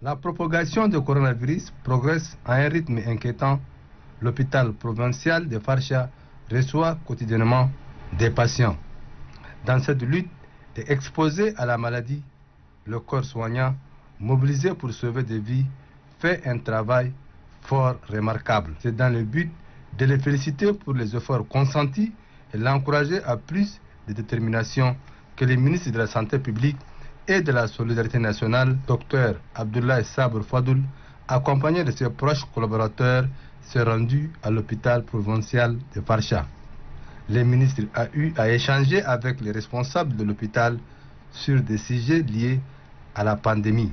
La propagation du coronavirus progresse à un rythme inquiétant. L'hôpital provincial de Farsha reçoit quotidiennement des patients. Dans cette lutte et exposé à la maladie, le corps soignant, mobilisé pour sauver des vies, fait un travail fort remarquable. C'est dans le but de les féliciter pour les efforts consentis et l'encourager à plus de détermination que le ministre de la Santé publique et de la Solidarité nationale, Dr Abdoulaye Sabre Fadoul, accompagné de ses proches collaborateurs, s'est rendu à l'hôpital provincial de Farsha. Le ministre a eu à échanger avec les responsables de l'hôpital sur des sujets liés à la pandémie.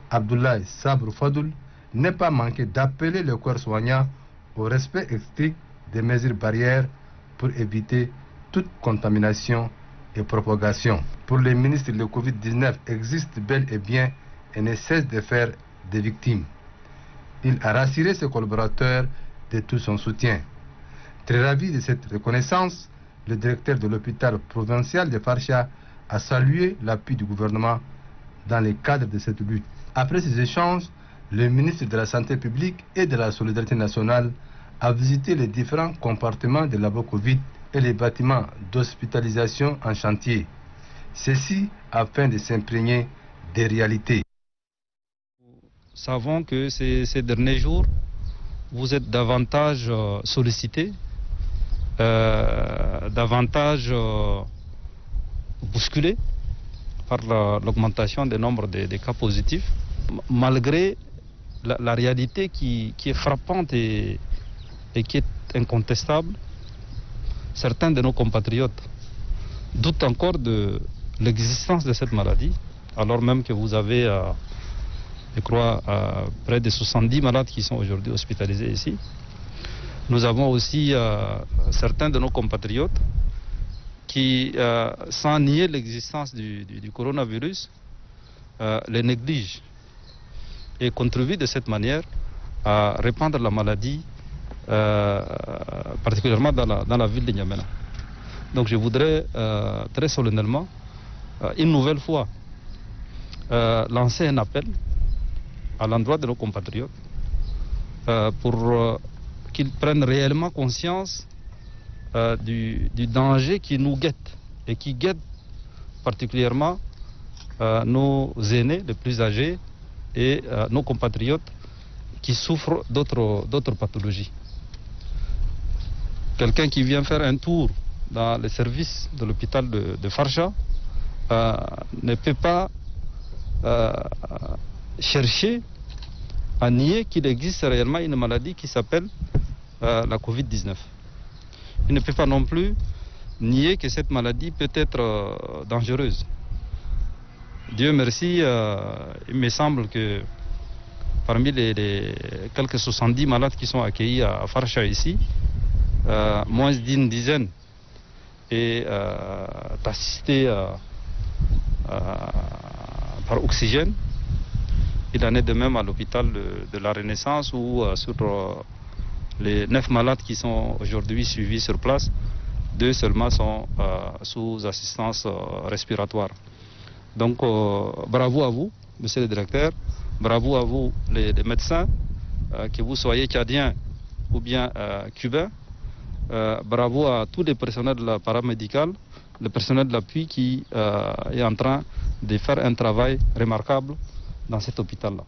Abdoulaye Sabre Fadoul n'est pas manqué d'appeler le corps soignant au respect strict des mesures barrières pour éviter toute contamination et propagation. Pour le ministre, le Covid-19 existe bel et bien et ne cesse de faire des victimes. Il a rassuré ses collaborateurs de tout son soutien. Très ravi de cette reconnaissance, le directeur de l'hôpital provincial de Farsha a salué l'appui du gouvernement dans le cadre de cette lutte. Après ces échanges, le ministre de la Santé publique et de la Solidarité nationale a visité les différents compartiments de labo Covid et les bâtiments d'hospitalisation en chantier. Ceci afin de s'imprégner des réalités. Nous savons que ces derniers jours, vous êtes davantage sollicités, davantage bousculés par l'augmentation du nombre de cas positifs, malgré la réalité qui est frappante et qui est incontestable. Certains de nos compatriotes doutent encore de l'existence de cette maladie, alors même que vous avez, je crois, près de 70 malades qui sont aujourd'hui hospitalisés ici. Nous avons aussi certains de nos compatriotes qui, sans nier l'existence du coronavirus, les négligent et contribuent de cette manière à répandre la maladie, particulièrement dans la ville de N'Djamena. Donc je voudrais très solennellement, une nouvelle fois, lancer un appel à l'endroit de nos compatriotes pour qu'ils prennent réellement conscience du danger qui nous guette et qui guette particulièrement nos aînés les plus âgés et nos compatriotes qui souffrent d'autres pathologies. Quelqu'un qui vient faire un tour dans les services de l'hôpital de Farsha ne peut pas chercher à nier qu'il existe réellement une maladie qui s'appelle la Covid-19. Il ne peut pas non plus nier que cette maladie peut être dangereuse. Dieu merci, il me semble que parmi les quelques 70 malades qui sont accueillis à Farsha ici, moins d'une dizaine est assisté par oxygène. Il en est de même à l'hôpital de la Renaissance où sur les 9 malades qui sont aujourd'hui suivis sur place, 2 seulement sont sous assistance respiratoire. Donc bravo à vous, monsieur le directeur, bravo à vous les médecins, que vous soyez tchadiens ou bien cubains. Bravo à tous les personnels paramédicaux, le personnel de l'appui qui est en train de faire un travail remarquable dans cet hôpital-là.